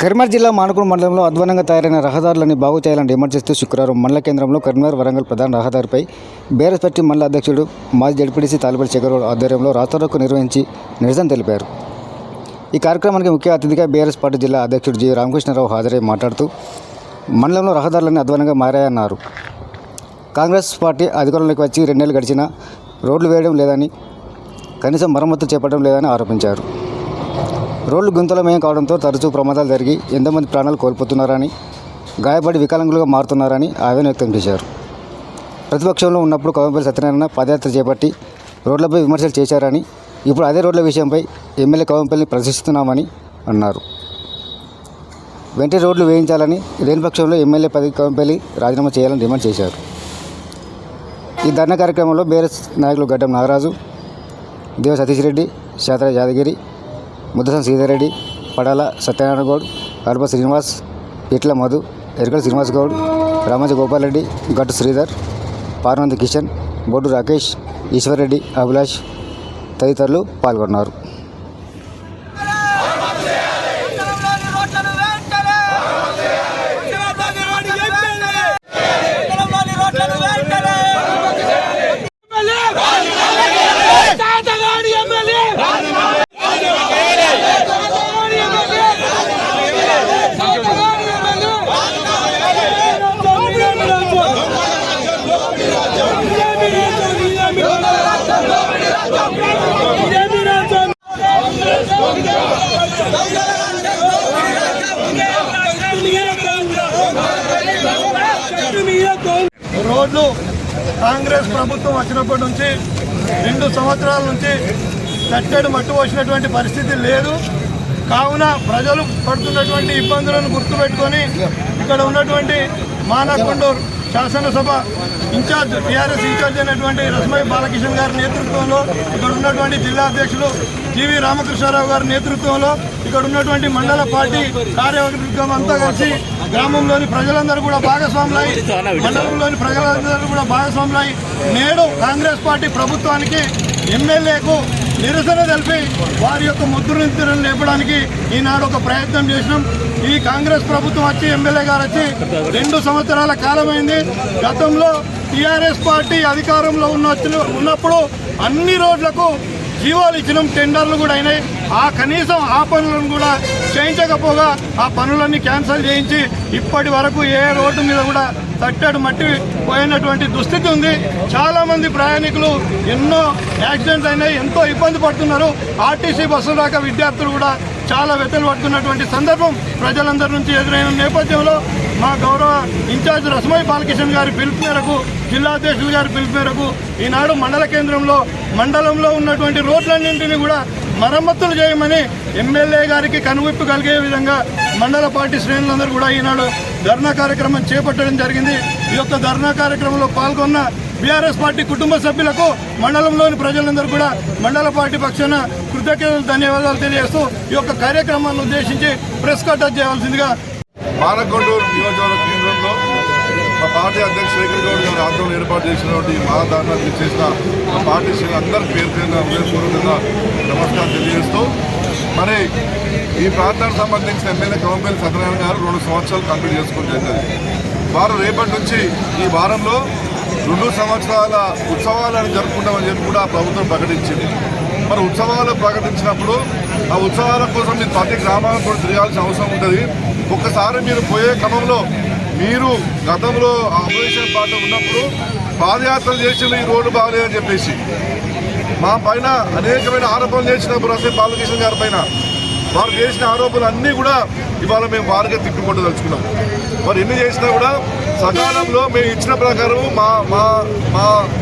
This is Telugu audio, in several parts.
కరీంనగర్ జిల్లా మానకొండ మండలంలో అధ్వానంగా తయారైన రహదారులను బాగు చేయాలని డిమాండ్ చేస్తూ శుక్రవారం మండల కేంద్రంలో కరీంనగర్ వరంగల్ ప్రధాన రహదారిపై బీఆర్ఎస్ పార్టీ మండల అధ్యక్షుడు మాజీ జడ్పీటీసీ తాలిపల్లి శేఖర్ ఆధ్వర్యంలో రాస్తారోకో నిర్వహించి నిరసన తెలిపారు. ఈ కార్యక్రమానికి ముఖ్య అతిథిగా బీఆర్ఎస్ పార్టీ జిల్లా అధ్యక్షుడు జి రామకృష్ణారావు హాజరై మాట్లాడుతూ మండలంలో రహదారులన్నీ అధ్వానంగా మారాయన్నారు. కాంగ్రెస్ పార్టీ అధికారంలోకి వచ్చి 2 నెలలు గడిచినా రోడ్లు వేయడం లేదని, కనీసం మరమ్మతులు చేపట్టడం లేదని ఆరోపించారు. రోడ్లు గుంతలమయం కావడంతో తరచూ ప్రమాదాలు జరిగి ఎంతోమంది ప్రాణాలు కోల్పోతున్నారని, గాయపడి వికలాంగులుగా మారుతున్నారని ఆవేదన వ్యక్తం చేశారు. ప్రతిపక్షంలో ఉన్నప్పుడు కవంపల్లి సత్యనారాయణ పాదయాత్ర చేపట్టి రోడ్లపై విమర్శలు చేశారని, ఇప్పుడు అదే రోడ్ల విషయంపై ఎమ్మెల్యే కవంపల్లిని ప్రశ్నిస్తున్నామని అన్నారు. వెంటనే రోడ్లు వేయించాలని, లేని పక్షంలో ఎమ్మెల్యే పదవి కవంపల్లి రాజీనామా చేయాలని డిమాండ్ చేశారు. ఈ ధర్నా కార్యక్రమంలో బీఆర్ఎస్ నాయకులు గడ్డం నాగరాజు, దేవ సతీష్ రెడ్డి, శాతర యాదగిరి, ముద్దసం శ్రీధర్ రెడ్డి, పడాల సత్యనారాయణ గౌడ్, కడప శ్రీనివాస్, పిట్ల మధు, ఎరకల శ్రీనివాస్ గౌడ్, రామజ గోపాల్ రెడ్డి, గట్టు శ్రీధర్, పార్వంతి కిషన్, బొడ్డు రాకేష్, ఈశ్వర్ రెడ్డి, అభిలాష్ తదితరులు పాల్గొన్నారు. రోడ్లు కాంగ్రెస్ ప్రభుత్వం వచ్చినప్పటి నుంచి 2 సంవత్సరాల నుంచి కట్టెడు మట్టు పోసినటువంటి పరిస్థితి లేదు. కావున ప్రజలు పడుతున్నటువంటి ఇబ్బందులను గుర్తుపెట్టుకొని ఇక్కడ ఉన్నటువంటి మానకొండూరు శాసనసభ ఇన్ఛార్జ్ టీఆర్ఎస్ ఇన్ఛార్జ్ అయినటువంటి రస్మయ్య బాలకిషన్ గారి నేతృత్వంలో, ఇక్కడ ఉన్నటువంటి జిల్లా అధ్యక్షులు జివి రామకృష్ణారావు గారి నేతృత్వంలో, ఇక్కడ ఉన్నటువంటి మండల పార్టీ కార్యవర్గం అంతా కలిసి గ్రామంలోని ప్రజలందరూ కూడా భాగస్వాములై, మండలంలోని ప్రజలందరూ కూడా భాగస్వాములై నేడు కాంగ్రెస్ పార్టీ ప్రభుత్వానికి ఎమ్మెల్యేకు నిరసన తెలిపి వారి యొక్క ముద్రను లేపడానికి ఈనాడు ఒక ప్రయత్నం చేసినాం. ఈ కాంగ్రెస్ ప్రభుత్వం వచ్చి ఎమ్మెల్యే గారు వచ్చి 2 సంవత్సరాల కాలమైంది. గతంలో టీఆర్ఎస్ పార్టీ అధికారంలో ఉన్నప్పుడు అన్ని రోడ్లకు జీవోలు ఇచ్చినాం, టెండర్లు కూడా అయినాయి. కనీసం ఆ పనులను కూడా చేయించకపోగా ఆ పనులన్నీ క్యాన్సిల్ చేయించి ఇప్పటి వరకు ఏ రోడ్డు మీద కూడా తట్టడు మట్టి పోయినటువంటి దుస్థితి ఉంది. చాలామంది ప్రయాణికులు ఎన్నో యాక్సిడెంట్స్ అయినాయి, ఎంతో ఇబ్బంది పడుతున్నారు. ఆర్టీసీ బస్సులు రాక విద్యార్థులు కూడా చాలా వెతలు పడుతున్నటువంటి సందర్భం ప్రజలందరి నుంచి ఎదురైన నేపథ్యంలో మా గౌరవ ఇన్ఛార్జ్ రస్మయ్య బాలకిషన్ గారి పిలుపు మేరకు, జిల్లా అధ్యక్షులు గారి పిలుపు మేరకు ఈనాడు మండల కేంద్రంలో మండలంలో ఉన్నటువంటి రోడ్లన్నింటినీ కూడా మరమ్మతులు చేయమని ఎమ్మెల్యే గారికి కనువిప్పు కలిగే విధంగా మండల పార్టీ శ్రేణులందరూ కూడా ఈనాడు ధర్నా కార్యక్రమం చేపట్టడం జరిగింది. ఈ యొక్క ధర్నా కార్యక్రమంలో పాల్గొన్న బీఆర్ఎస్ పార్టీ కుటుంబ సభ్యులకు, మండలంలోని ప్రజలందరూ కూడా మండల పార్టీ పక్షాన కృతజ్ఞతలు, ధన్యవాదాలు తెలియజేస్తూ ఈ యొక్క కార్యక్రమాన్ని ఉద్దేశించి ప్రెస్ కట్ చేయవలసిందిగా మానకొండూరు నియోజకవర్గ కేంద్రంలో మా పార్టీ అధ్యక్షుడు శేఖర్ గౌడ్ గారి ఆధ్వర్యంలో ఏర్పాటు చేసినటువంటి మహాధారణ చేసిన మా పార్టీ అందరి పేరు పేరున హృదయపూర్వకంగా నమస్కారం తెలియజేస్తూ, మరి ఈ ప్రాంతానికి సంబంధించిన ఎమ్మెల్యే కవంపల్లి సత్యనారాయణ గారు 2 సంవత్సరాలు కంప్లీట్ చేసుకోవడం జరిగింది. వారు రేపటి నుంచి ఈ వారంలో 2 సంవత్సరాల ఉత్సవాలను జరుపుకుంటామని చెప్పి కూడా ప్రభుత్వం ప్రకటించింది. మరి ఉత్సవాలు ప్రకటించినప్పుడు ఆ ఉత్సవాల కోసం మీరు ప్రతి గ్రామాలకు కూడా తిరగాల్సిన అవసరం ఉంటుంది. ఒక్కసారి మీరు పోయే క్రమంలో మీరు గతంలో అపోజిషన్ పార్టీ ఉన్నప్పుడు పాదయాత్రలు చేసిన ఈ రోడ్డు బాగలేదని చెప్పేసి మా పైన అనేకమైన ఆరోపణలు చేసినప్పుడు అసలు బాలకృష్ణ గారి పైన వారు చేసిన ఆరోపణలు అన్నీ కూడా ఇవాళ మేము వారిగా తిప్పుకుంటూ తలుచుకున్నాం. మరి ఎన్ని చేసినా కూడా సకాలంలో మేము ఇచ్చిన ప్రకారం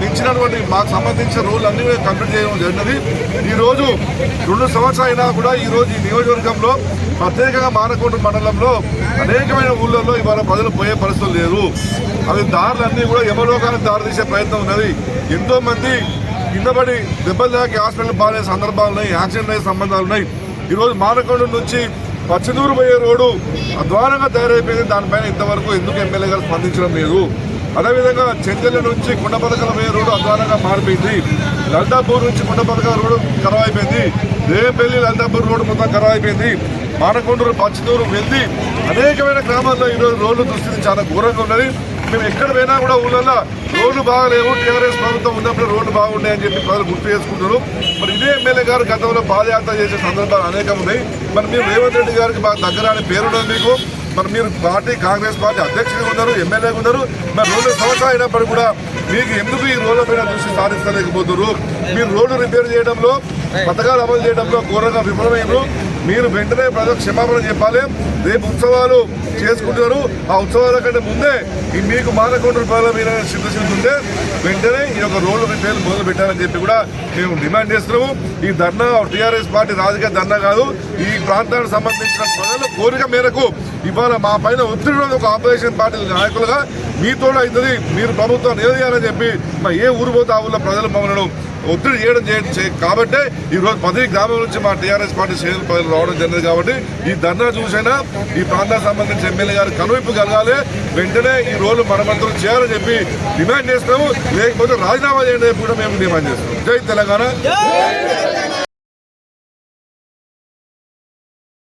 ఇచ్చినటువంటి మాకు సంబంధించిన రూల్ అన్నీ కంప్లీట్ చేయడం జరిగినది. ఈరోజు 2 సంవత్సరాలు అయినా కూడా ఈరోజు ఈ నియోజకవర్గంలో ప్రత్యేకంగా మానకొండ మండలంలో అనేకమైన ఊళ్ళల్లో ఇవాళ ప్రజలు పోయే పరిస్థితులు లేరు. అవి దారులన్నీ కూడా యమలోకానికి దారి తీసే ప్రయత్నం ఉన్నది. ఎంతోమంది కిందపడి దెబ్బలు దాకి హాస్పిటల్ బాగాలే సందర్భాలు ఉన్నాయి, యాక్సిడెంట్ అయ్యే సంబంధాలు ఉన్నాయి. ఈరోజు మానకొండ నుంచి పచ్చదూరు పోయే రోడ్డు అధ్వానంగా తయారైపోయింది. దానిపైన ఇంతవరకు ఎందుకు ఎమ్మెల్యే గారు స్పందించడం లేదు. అదేవిధంగా చెంచెల నుంచి కొండపదకల పోయే రోడ్డు అధ్వానంగా మారిపోయింది. లలితాపూర్ నుంచి కొండపదకల రోడ్డు ఖరాబ్ అయిపోయింది. దేవపల్లి లలితాపూర్ రోడ్డు మొత్తం ఖరాబ్ అయిపోయింది. మానకొండూరు, పచ్చనూరు, వెల్ది అనేకమైన గ్రామాల్లో ఈరోజు రోడ్లు దుస్థితి చాలా ఘోరంగా ఉన్నది. మేము ఎక్కడ పోయినా కూడా ఊళ్ళల్లో రోడ్లు బాగాలేవు, టీఆర్ఎస్ ప్రభుత్వం ఉన్నప్పుడు రోడ్లు బాగున్నాయని చెప్పి ప్రజలు గుర్తు చేసుకుంటారు. మరి ఇదే ఎమ్మెల్యే గారు గతంలో పాదయాత్ర చేసే సందర్భాలు అనేకం ఉన్నాయి. మరి మీరు రేవంత్ రెడ్డి గారికి బాగా దగ్గర అనే పేరున్నది మీకు. మరి మీరు పార్టీ కాంగ్రెస్ పార్టీ అధ్యక్షుడిగా ఉన్నారు, ఎమ్మెల్యేగా ఉన్నారు. మరి 2 సంవత్సరాలు అయినప్పుడు కూడా మీకు ఎందుకు ఈ రోడ్ల పైన దృష్టి సాధించలేకపోతున్నారు? మీరు రోడ్డు రిపేర్ చేయడంలో, పథకాలు అమలు చేయడంలో ఘోరంగా విఫలమైనరు. మీరు వెంటనే ప్రజలకు క్షమాపణ చెప్పాలి. రేపు ఉత్సవాలు చేసుకుంటున్నారు, ఆ ఉత్సవాల కంటే ముందే మీకు మానకొండూరు ప్రజల మీద సిద్ధశుద్ధి ఉంటే వెంటనే ఈ యొక్క రోడ్డు రిపేర్ మొదలు పెట్టాలని చెప్పి కూడా మేము డిమాండ్ చేస్తున్నాము. ఈ ధర్నా టీఆర్ఎస్ పార్టీ రాజకీయ ధర్నా కాదు. ఈ ప్రాంతానికి సంబంధించిన ప్రజల కోరిక మేరకు ఇవాళ మా పైన ఒత్తిడి ఒక ఆపోజిషన్ పార్టీ నాయకులుగా మీతో అవుతుంది. మీరు ప్రభుత్వం నిలదీయాలని చెప్పి మా ఏ ఊరు పోతే ఆ ఊళ్ళో ప్రజలు మమ్మల్ని ఒత్తిడి చేయడం కాబట్టి ఈరోజు 10 గ్రామాల నుంచి మా టీఆర్ఎస్ పార్టీ శ్రేణులు ప్రజలు రావడం జరిగింది. కాబట్టి ఈ ధర్నా చూసైనా ఈ ప్రాంతానికి సంబంధించిన ఎమ్మెల్యే గారు కనువిప్పు కలగాలి, వెంటనే ఈ రోజు మరమ్మతులు చేయాలని చెప్పి డిమాండ్ చేస్తున్నాము. లేకపోతే రాజీనామా చేయడం కూడా మేము డిమాండ్ చేస్తున్నాం. జై తెలంగాణ.